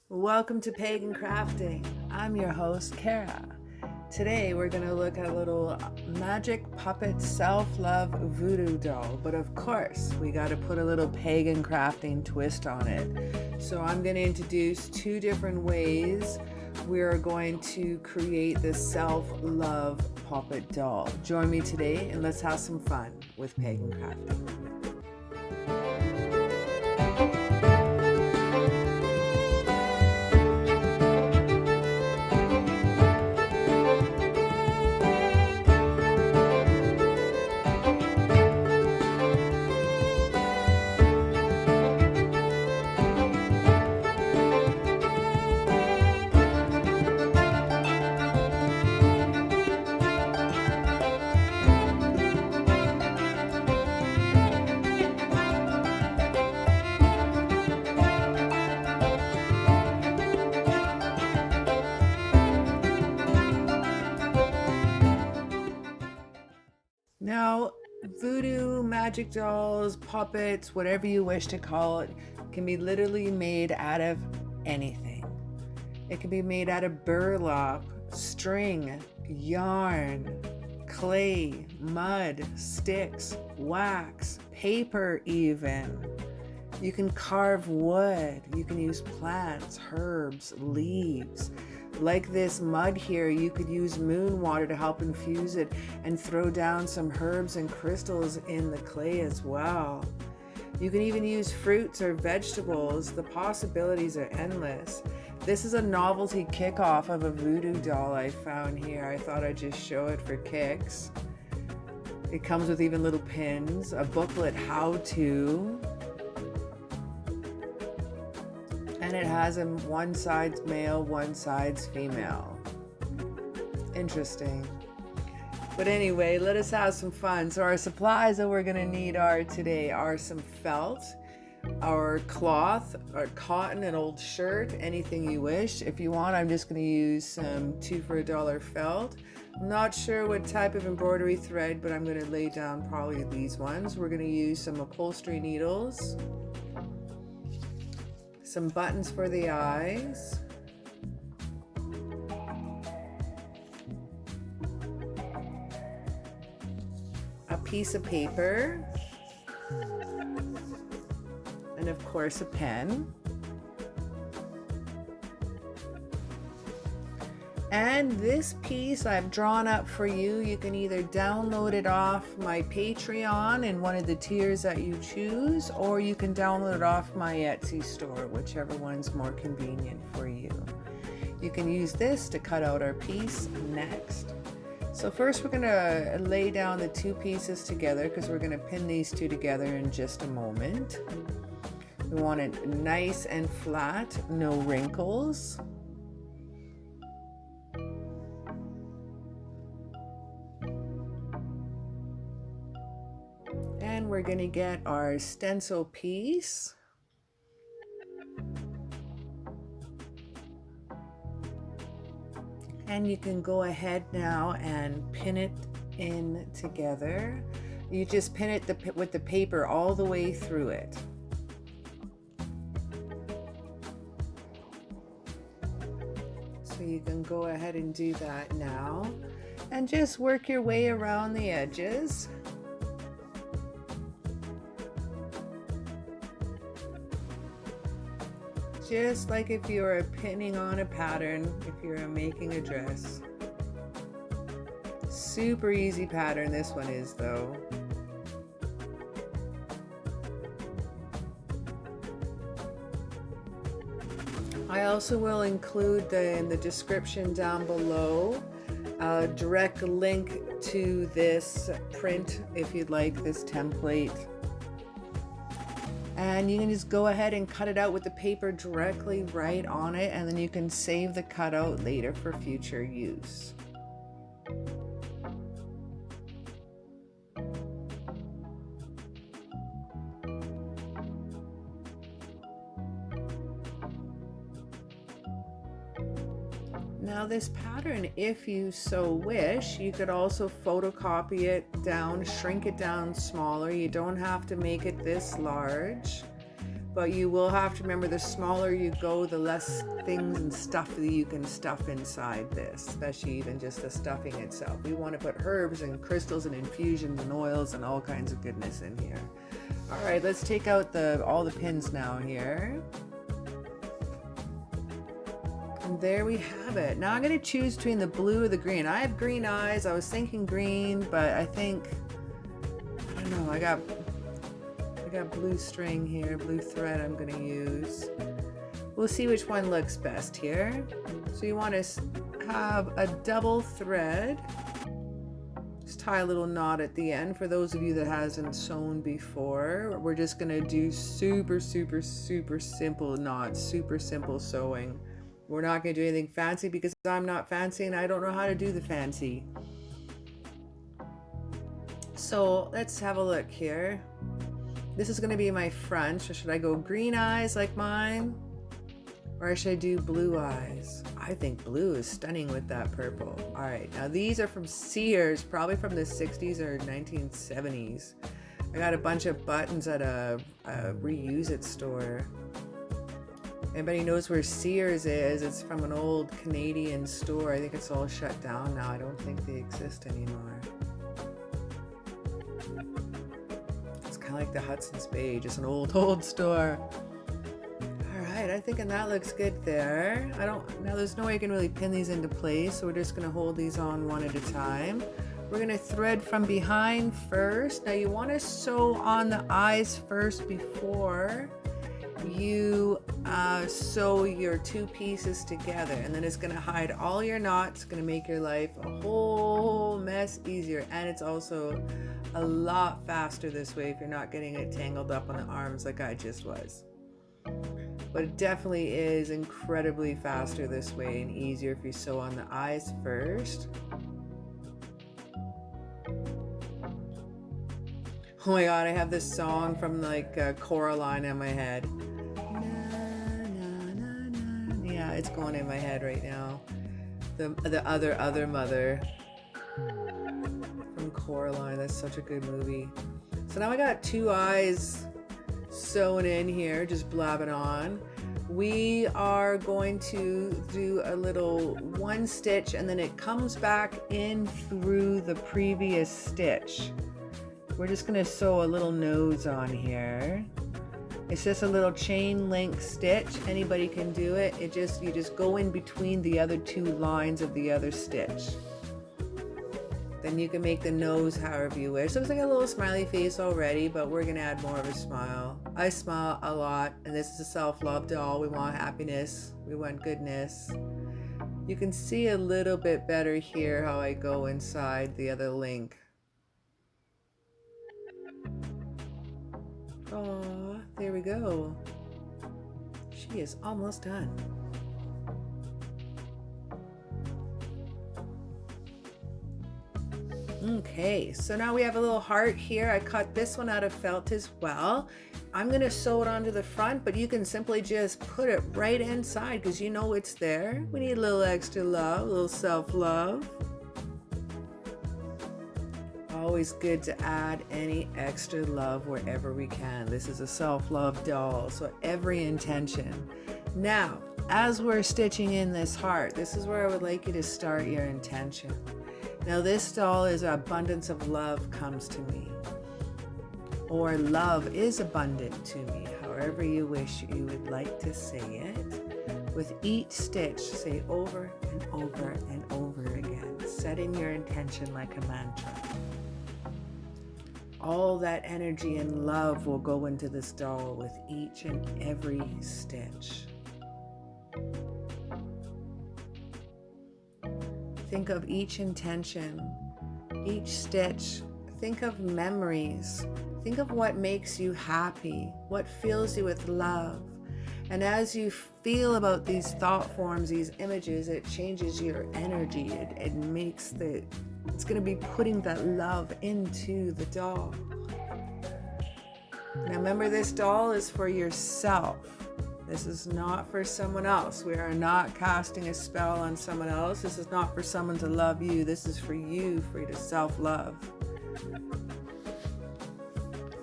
Welcome to Pagan Crafting. I'm your host, Cara. Today we're going to look at a little magic puppet self-love voodoo doll, but of course we got to put a little pagan crafting twist on it. So I'm going to introduce two different ways we are going to create this self-love puppet doll. Join me today and let's have some fun with pagan crafting. Now, voodoo, magic dolls, puppets, whatever you wish to call it, can be literally made out of anything. It can be made out of burlap, string, yarn, clay, mud, sticks, wax, paper even. You can carve wood. You can use plants, herbs, leaves. Like this mud here, you could use moon water to help infuse it and throw down some herbs and crystals in the clay as well. You can even use fruits or vegetables. The possibilities are endless. This is a novelty kickoff of a voodoo doll I found here. I thought I'd just show it for kicks. It comes with even little pins, a booklet how to, and it has one side's male, one side's female. Interesting. But anyway, let us have some fun. So our supplies that we're gonna need today are some felt, our cloth, our cotton, an old shirt, anything you wish. If you want, I'm just gonna use some 2 for $1 felt. I'm not sure what type of embroidery thread, but I'm gonna lay down probably these ones. We're gonna use some upholstery needles, some buttons for the eyes, a piece of paper, and of course a pen. And this piece I've drawn up for you. You can either download it off my Patreon in one of the tiers that you choose, or you can download it off my Etsy store, whichever one's more convenient for you. You can use this to cut out our piece next. So first we're gonna lay down the two pieces together because we're gonna pin these two together in just a moment. We want it nice and flat, no wrinkles. And we're going to get our stencil piece. And you can go ahead now and pin it in together. You just pin it with the paper all the way through it. So you can go ahead and do that now. And just work your way around the edges. Just like if you were pinning on a pattern, if you're making a dress. Super easy pattern this one is though. I also will include in the description down below a direct link to this print if you'd like this template. And you can just go ahead and cut it out with the paper directly right on it, and then you can save the cutout later for future use. Now this pattern, if you so wish, you could also photocopy it down, shrink it down smaller. You don't have to make it this large. But you will have to remember, the smaller you go, the less things and stuff that you can stuff inside this, especially even just the stuffing itself. We want to put herbs and crystals and infusions and oils and all kinds of goodness in here. All right, let's take out all the pins now here. And there we have it. Now I'm going to choose between the blue or the green. I have green eyes. I was thinking green, but I think, I don't know, I got blue string here, blue thread I'm going to use. We'll see which one looks best here. So you want to have a double thread. Just tie a little knot at the end. For those of you that hasn't sewn before, we're just going to do super simple knots, super simple sewing. We're not going to do anything fancy because I'm not fancy and I don't know how to do the fancy. So let's have a look here. This is going to be my front. So should I go green eyes like mine? Or should I do blue eyes? I think blue is stunning with that purple. All right, now these are from Sears, probably from the 60s or 1970s. I got a bunch of buttons at a reuse it store. Anybody knows where Sears is? It's from an old Canadian store. I think it's all shut down now. I don't think they exist anymore. Like the Hudson's Bay, just an old store. All right, I'm thinking that looks good there. Now there's no way I can really pin these into place, so we're just going to hold these on one at a time. We're going to thread from behind first. Now you want to sew on the eyes first before you sew your two pieces together, and then it's going to hide all your knots. It's going to make your life a whole mess easier, and it's also a lot faster this way if you're not getting it tangled up on the arms like I just was. But it definitely is incredibly faster this way and easier if you sew on the eyes first. Oh my god, I have this song from like Coraline in my head. Yeah, it's going in my head right now. The other mother. From Coraline. That's such a good movie. So now I got two eyes sewn in here, just blabbing on. We are going to do a little one stitch and then it comes back in through the previous stitch. We're just going to sew a little nose on here. It's just a little chain link stitch. Anybody can do it. You just go in between the other two lines of the other stitch. Then you can make the nose however you wish. Looks like a little smiley face already, but we're gonna add more of a smile. I smile a lot, and this is a self-love doll. We want happiness, we want goodness. You can see a little bit better here how I go inside the other link. Oh, there we go. She is almost done. Okay, so now we have a little heart here. I cut this one out of felt as well. I'm gonna sew it onto the front, but you can simply just put it right inside because you know it's there. We need a little extra love, a little self-love. Always good to add any extra love wherever we can. This is a self-love doll, so every intention. Now, as we're stitching in this heart, this is where I would like you to start your intention. Now this doll is abundance of love comes to me, or love is abundant to me, however you wish you would like to say it. With each stitch, say over and over and over again, setting your intention like a mantra. All that energy and love will go into this doll with each and every stitch. Think of each intention, each stitch. Think of memories. Think of what makes you happy, what fills you with love. And as you feel about these thought forms, these images, it changes your energy. It makes it's going to be putting that love into the doll. Now remember, this doll is for yourself. This is not for someone else. We are not casting a spell on someone else. This is not for someone to love you. This is for you to self-love.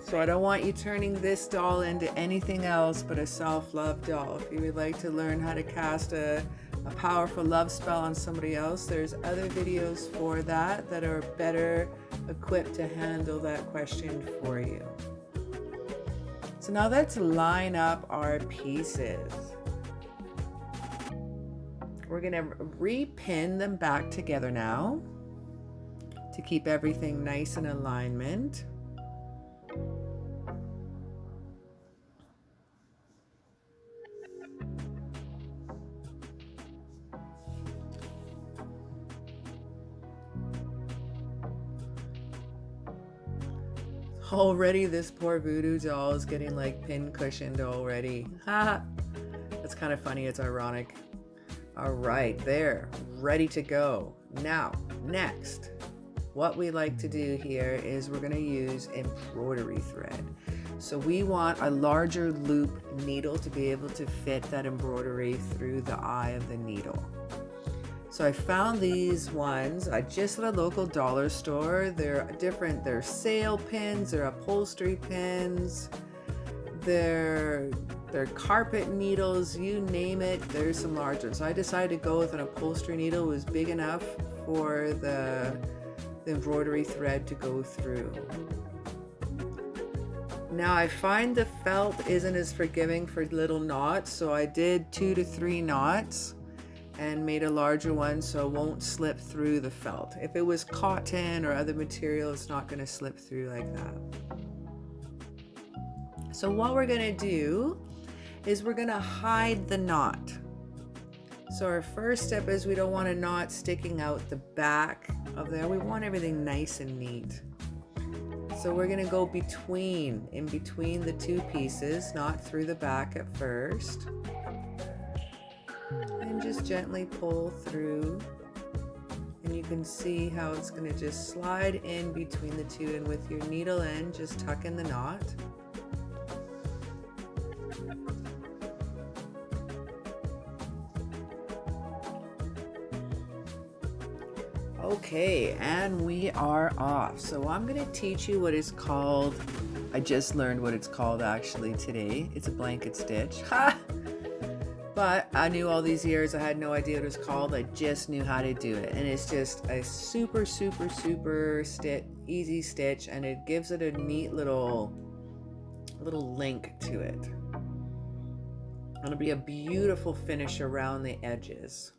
So So I don't want you turning this doll into anything else but a self-love doll. If you would like to learn how to cast a powerful love spell on somebody else, there's other videos for that that are better equipped to handle that question for you. So now let's line up our pieces. We're going to repin them back together now to keep everything nice in alignment. Already this poor voodoo doll is getting like pin cushioned already. Ha! That's kind of funny, it's ironic. All right, there, ready to go. Now, next, what we like to do here is we're gonna use embroidery thread. So we want a larger loop needle to be able to fit that embroidery through the eye of the needle. So I found these ones just at a local dollar store. They're different. They're sale pins, they're upholstery pins, they're carpet needles, you name it. There's some large ones. So I decided to go with an upholstery needle. It was big enough for the embroidery thread to go through. Now I find the felt isn't as forgiving for little knots, so I did 2 to 3 knots and made a larger one so it won't slip through the felt. If it was cotton or other material, it's not going to slip through like that. So what we're going to do is we're going to hide the knot. So our first step is we don't want a knot sticking out the back of there. We want everything nice and neat. So we're going to go in between the two pieces, not through the back at first. And just gently pull through, and you can see how it's going to just slide in between the two, and with your needle end just tuck in the knot. Okay, and we are off. So I'm going to teach you what is called, I just learned what it's called actually today. It's a blanket stitch. Ha! But I knew all these years, I had no idea what it was called. I just knew how to do it. And it's just a super easy stitch, and it gives it a neat little link to it. It'll be a beautiful finish around the edges.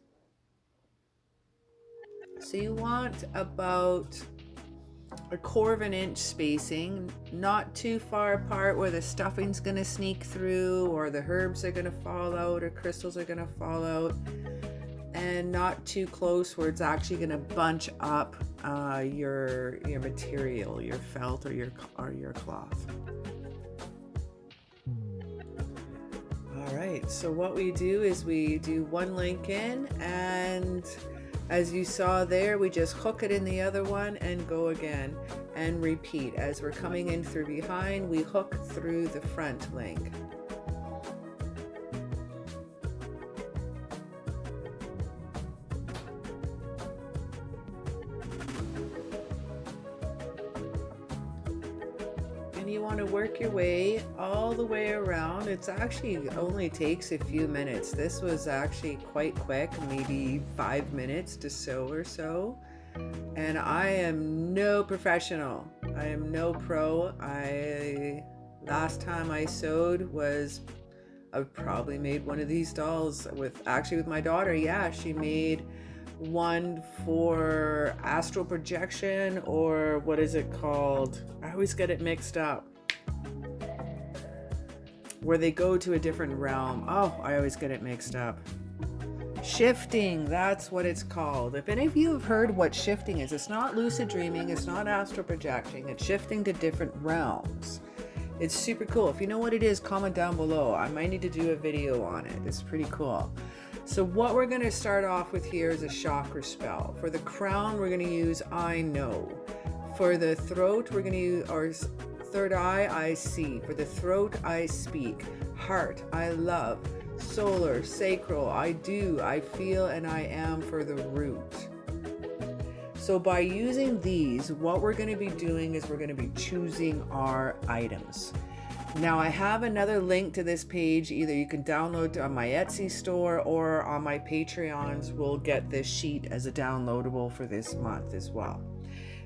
So you want about 1/4 inch spacing, not too far apart where the stuffing's going to sneak through, or the herbs are going to fall out, or crystals are going to fall out, and not too close where it's actually going to bunch up your material, your felt or your cloth. All right, so what we do is we do one link in, and as you saw there, we just hook it in the other one and go again and repeat. As we're coming in through behind, we hook through the front link. And you want to work your way all the way around. It's actually only takes a few minutes. This was actually quite quick, maybe 5 minutes to sew or so. And I am no professional. I am no pro. Last time I sewed was, I probably made one of these dolls with my daughter. Yeah, she made one for astral projection, or what is it called? I always get it mixed up. Where they go to a different realm. Oh, I always get it mixed up. Shifting, that's what it's called. If any of you have heard what shifting is, it's not lucid dreaming, it's not astral projecting, it's shifting to different realms. It's super cool. If you know what it is, comment down below. I might need to do a video on it. It's pretty cool. So what we're going to start off with here is a chakra spell. For the crown, we're going to use I know. For the throat, we're going to use, or third eye, I see. For the throat, I speak. Heart, I love. Solar, sacral, I do, I feel, and I am for the root. So by using these, what we're going to be doing is we're going to be choosing our items. Now I have another link to this page. Either you can download on my Etsy store or on my Patreons. We'll get this sheet as a downloadable for this month as well.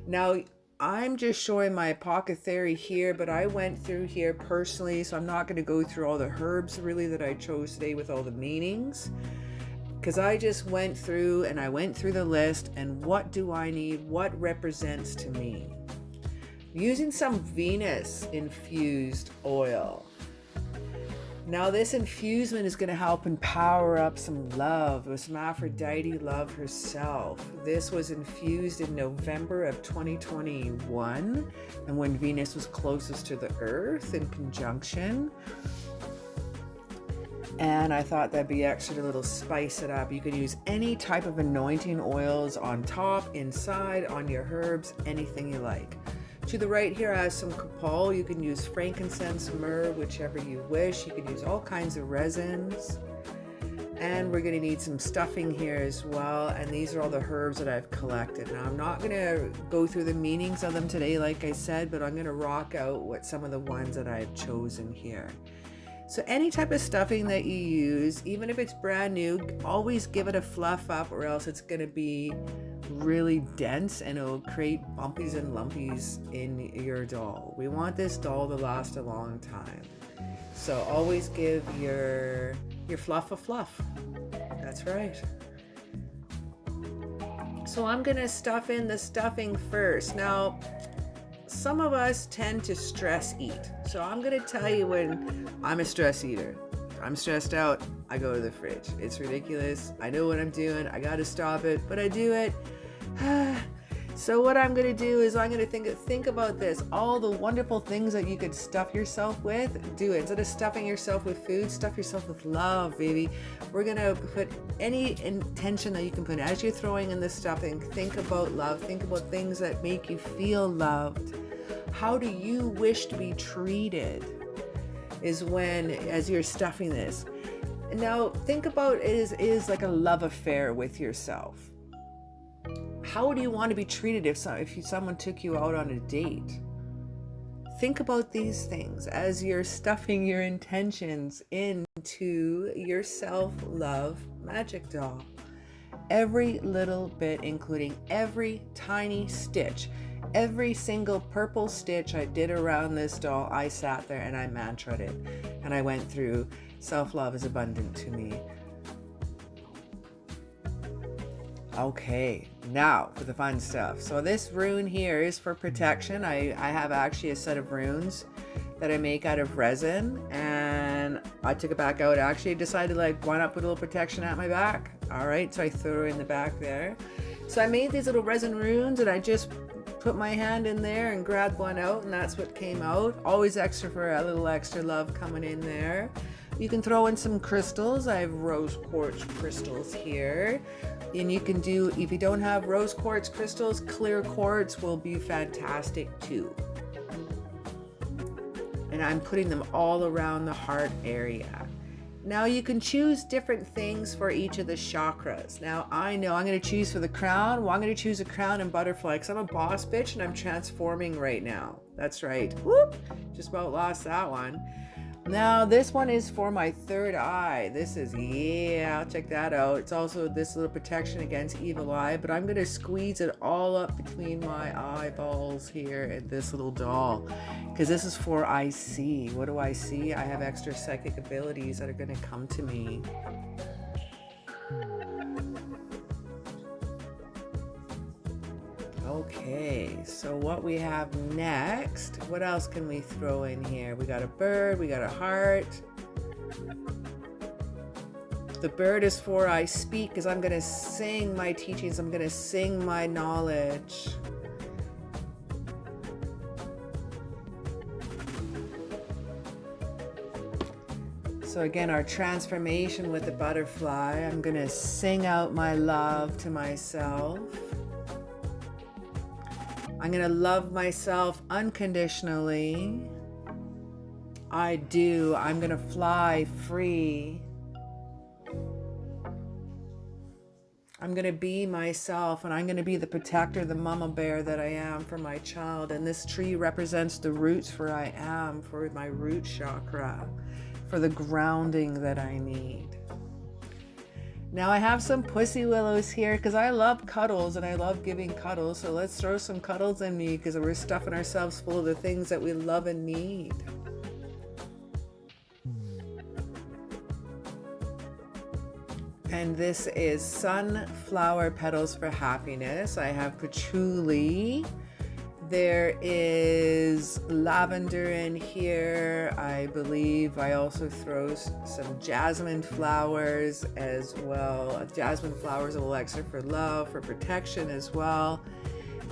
Now I'm just showing my pocket theory here, but I went through here personally, so I'm not going to go through all the herbs really that I chose today with all the meanings, because I just went through the list and what do I need, what represents to me. Using some Venus infused oil. Now this infusement is going to help empower up some love with some Aphrodite love herself. This was infused in November of 2021, and when Venus was closest to the Earth in conjunction. And I thought that'd be extra to little spice it up. You could use any type of anointing oils on top, inside, on your herbs, anything you like. To the right here, I have some copal. You can use frankincense, myrrh, whichever you wish. You can use all kinds of resins. And we're gonna need some stuffing here as well. And these are all the herbs that I've collected. Now I'm not gonna go through the meanings of them today, like I said, but I'm gonna rock out what some of the ones that I've chosen here. So any type of stuffing that you use, even if it's brand new, always give it a fluff up, or else it's gonna be really dense and it'll create bumpies and lumpies in your doll. We want this doll to last a long time. So always give your fluff a fluff. That's right. So I'm gonna stuff in the stuffing first. Now, some of us tend to stress eat. So I'm gonna tell you when I'm a stress eater. I'm stressed out, I go to the fridge. It's ridiculous. I know what I'm doing. I gotta stop it, but I do it. So what I'm gonna do is I'm gonna think about this. All the wonderful things that you could stuff yourself with, do it. Instead of stuffing yourself with food, stuff yourself with love, baby. We're gonna put any intention that you can put as you're throwing in the stuffing. Think about love. Think about things that make you feel loved. How do you wish to be treated? Is when, as you're stuffing this. Now think about it is like a love affair with yourself. How do you want to be treated if someone took you out on a date? Think about these things as you're stuffing your intentions into your self-love magic doll. Every little bit, including every tiny stitch, every single purple stitch I did around this doll, I sat there and I mantraed it. And I went through, self-love is abundant to me. Okay, now for the fun stuff. So this rune here is for protection. I have actually a set of runes that I make out of resin, and I took it back out. Actually, I decided, like, why not put a little protection at my back? All right, so I threw it in the back there. So I made these little resin runes, and I just put my hand in there and grabbed one out, and that's what came out. Always extra for a little extra love coming in there. You can throw in some crystals. I have rose quartz crystals here. And you can do, if you don't have rose quartz crystals, clear quartz will be fantastic too. And I'm putting them all around the heart area. Now you can choose different things for each of the chakras. Now I know I'm going to choose for the crown. Well, I'm going to choose a crown and butterfly because I'm a boss bitch and I'm transforming right now. That's right. Whoop! Just about lost that one. Now this one is for my third eye. This is, yeah, I'll check that out. It's also this little protection against evil eye, but I'm going to squeeze it all up between my eyeballs here and this little doll, because this is for I see. What do I see? I have extra psychic abilities that are going to come to me. Okay, so what we have next, what else can we throw in here? We got a bird, we got a heart. The bird is for I speak, because I'm going to sing my teachings, I'm going to sing my knowledge. So again, our transformation with the butterfly, I'm going to sing out my love to myself. I'm going to love myself unconditionally. I do. I'm going to fly free. I'm going to be myself, and I'm going to be the protector, the mama bear that I am for my child. And this tree represents the roots for I am, for my root chakra, for the grounding that I need. Now I have some pussy willows here because I love cuddles and I love giving cuddles. So let's throw some cuddles in me because we're stuffing ourselves full of the things that we love and need. And this is sunflower petals for happiness. I have patchouli. There is lavender in here. I believe I also throw some jasmine flowers as well. Jasmine flowers, a little extra for love, for protection as well.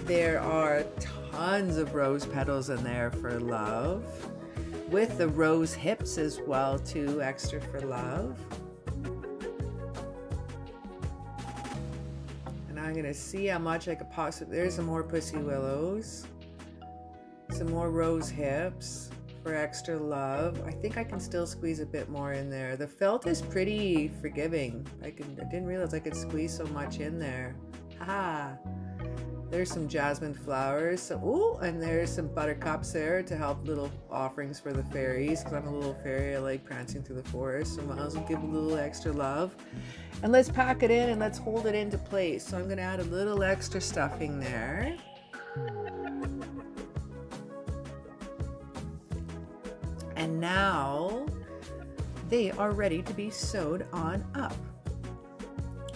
There are tons of rose petals in there for love, with the rose hips as well too, extra for love. I'm gonna see how much I could possibly, there's some more pussy willows, some more rose hips for extra love. I think I can still squeeze a bit more in there. The felt is pretty forgiving. I didn't realize I could squeeze so much in there. Haha. There's some jasmine flowers. So, ooh, and there's some buttercups there to help, little offerings for the fairies, because I'm a little fairy. I like prancing through the forest, so I might as well give a little extra love. And let's pack it in and let's hold it into place. So I'm going to add a little extra stuffing there. And now they are ready to be sewed on up.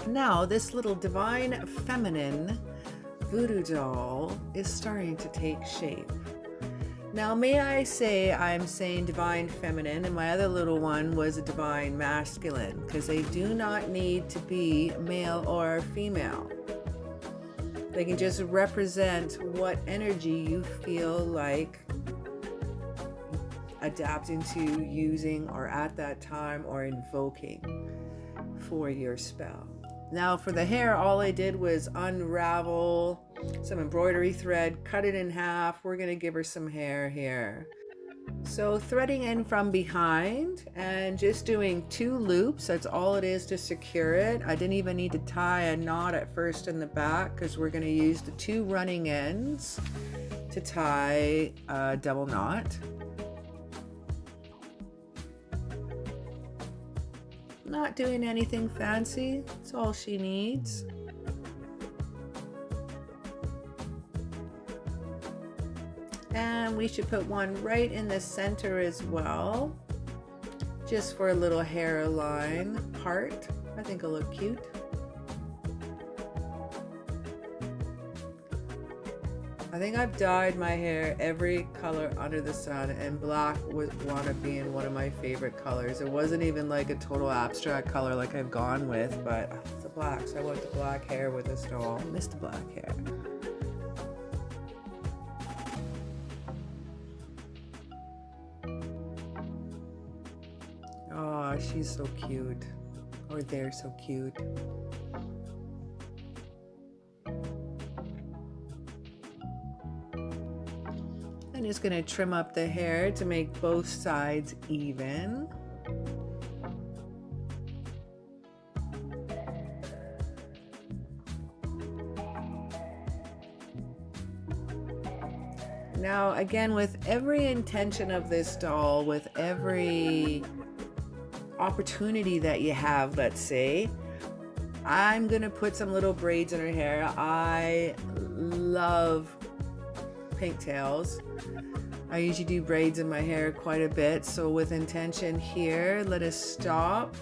Now this little divine feminine voodoo doll is starting to take shape. Now, may I say, I'm saying divine feminine, and my other little one was a divine masculine, because they do not need to be male or female. They can just represent what energy you feel like adapting to, using, or at that time, or invoking for your spell. Now for the hair, all I did was unravel some embroidery thread, cut it in half. We're gonna give her some hair here. So threading in from behind and just doing 2 loops. That's all it is to secure it. I didn't even need to tie a knot at first in the back because we're gonna use the 2 running ends to tie a double knot. Not doing anything fancy. It's all she needs. And we should put one right in the center as well, just for a little hairline part. I think it'll look cute. I think I've dyed my hair every color under the sun, and black would want to be in one of my favorite colors. It wasn't even like a total abstract color like I've gone with, but it's the black, so I went the black hair with this doll. I missed the black hair. Oh, she's so cute. Or they're so cute. I'm just going to trim up the hair to make both sides even. Now, again, with every intention of this doll, with every opportunity that you have, let's say, I'm going to put some little braids in her hair. I love pigtails. I usually do braids in my hair quite a bit, so with intention here, let us stop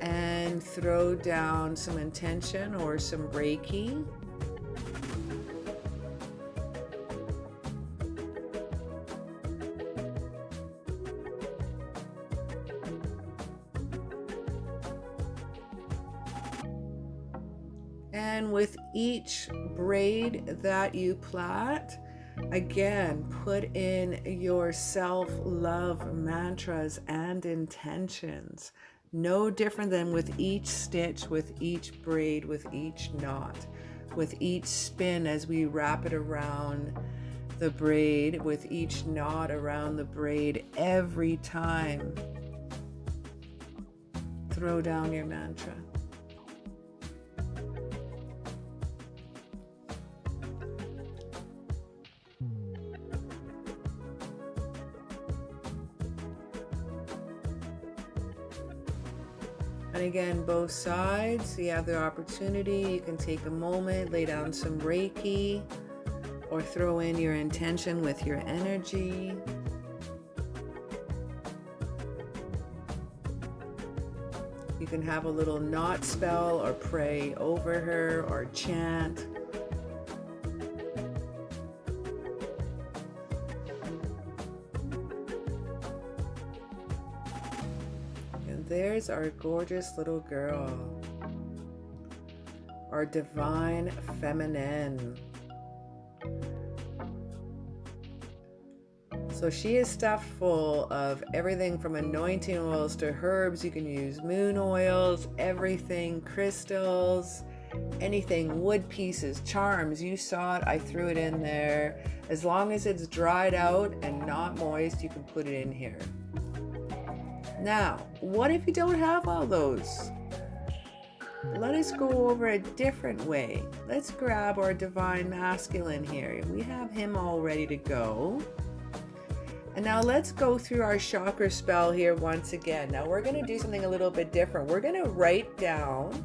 and throw down some intention or some Reiki. And with each braid that you plait, again, put in your self-love mantras and intentions. No different than with each stitch, with each braid, with each knot, with each spin as we wrap it around the braid, with each knot around the braid. Every time, throw down your mantra. And again, both sides, you have the opportunity. You can take a moment, lay down some Reiki, or throw in your intention with your energy. You can have a little knot spell or pray over her or chant. And there's our gorgeous little girl, our divine feminine. So she is stuffed full of everything from anointing oils to herbs. You can use moon oils, everything, crystals, anything, wood pieces, charms. You saw it, I threw it in there. As long as it's dried out and not moist, you can put it in here. Now, what if you don't have all those? Let us go over a different way. Let's grab our divine masculine here. We have him all ready to go. And now let's go through our chakra spell here once again. Now we're going to do something a little bit different. We're going to write down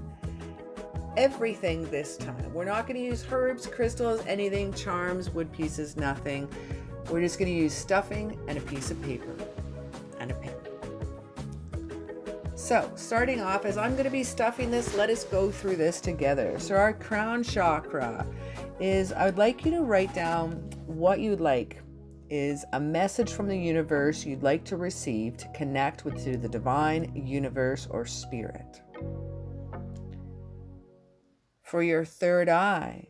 everything this time. We're not going to use herbs, crystals, anything, charms, wood pieces, nothing. We're just going to use stuffing and a piece of paper and a pen. So starting off, as I'm going to be stuffing this, let us go through this together. So our crown chakra is, I would like you to write down what you'd like is a message from the universe you'd like to receive to connect with the divine, universe, or spirit. For your third eye,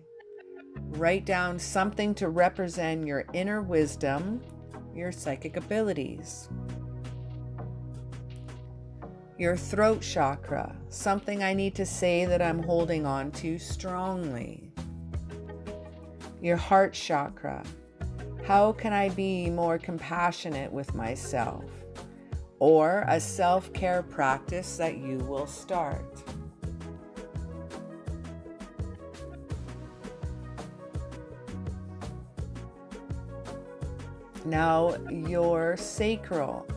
write down something to represent your inner wisdom, your psychic abilities. Your throat chakra, something I need to say that I'm holding on to strongly. Your heart chakra, how can I be more compassionate with myself? Or a self-care practice that you will start. Now, your sacral.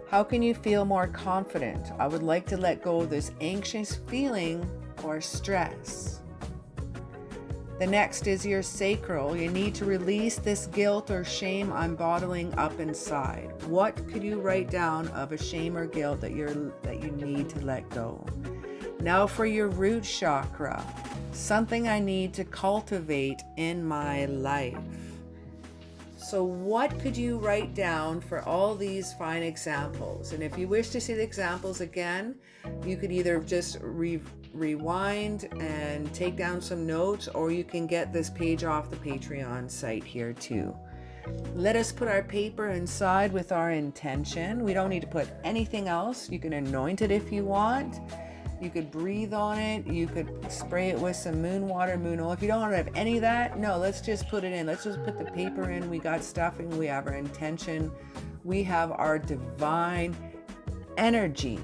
How can you feel more confident? I would like to let go of this anxious feeling or stress. The next is your sacral. You need to release this guilt or shame I'm bottling up inside. What could you write down of a shame or guilt that you need to let go? Now for your root chakra, something I need to cultivate in my life. So what could you write down for all these fine examples? And if you wish to see the examples again, you could either just rewind and take down some notes, or you can get this page off the Patreon site here too. Let us put our paper inside with our intention. We don't need to put anything else. You can anoint it if you want. You could breathe on it. You could spray it with some moon water, moon oil. If you don't have any of that, no, let's just put it in. Let's just put the paper in. We got stuffing. We have our intention. We have our divine energy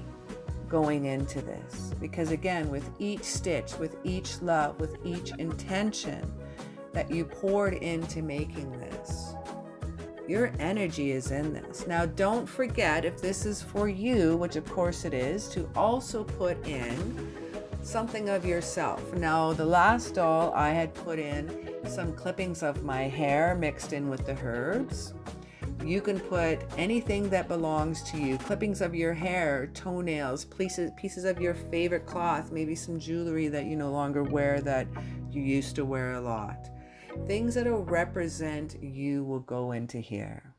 going into this. Because again, with each stitch, with each love, with each intention that you poured into making this, your energy is in this. Now, don't forget, if this is for you, which of course it is, to also put in something of yourself. Now, the last doll, I had put in some clippings of my hair mixed in with the herbs. You can put anything that belongs to you, clippings of your hair, toenails, pieces of your favorite cloth, maybe some jewelry that you no longer wear that you used to wear a lot. Things that will represent you will go into here.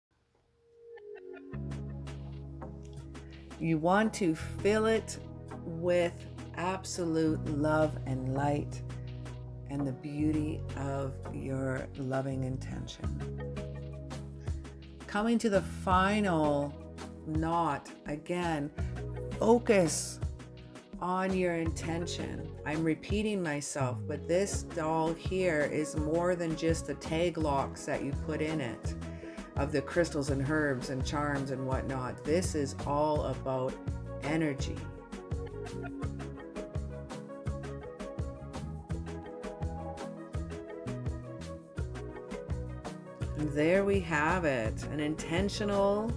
You want to fill it with absolute love and light and the beauty of your loving intention. Coming to the final knot, again, focus on your intention. I'm repeating myself, but this doll here is more than just the taglocks that you put in it, of the crystals and herbs and charms and whatnot. This is all about energy. And there we have it, an intentional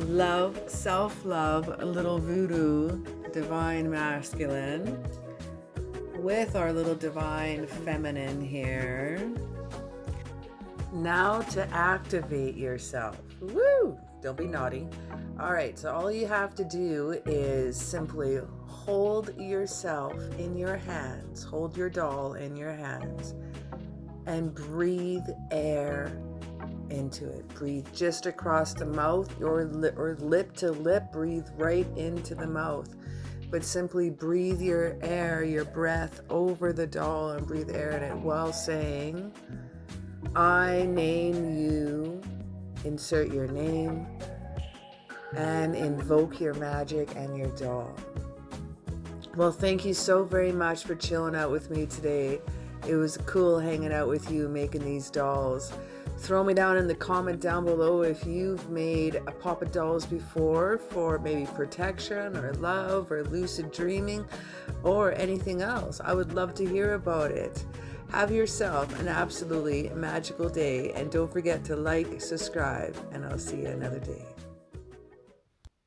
love, self-love, little voodoo divine masculine with our little divine feminine here. Now to activate yourself. Woo! Don't be naughty. All right, so all you have to do is simply hold yourself in your hands, hold your doll in your hands, and breathe air into it. Breathe just across the mouth or lip to lip. Breathe right into the mouth. But simply breathe your air, your breath over the doll and breathe air in it while saying, I name you, insert your name, and invoke your magic and your doll. Well, thank you so very much for chilling out with me today. It was cool hanging out with you, making these dolls. Throw me down in the comment down below if you've made a Poppet dolls before for maybe protection or love or lucid dreaming or anything else. I would love to hear about it. Have yourself an absolutely magical day, and don't forget to like, subscribe, and I'll see you another day.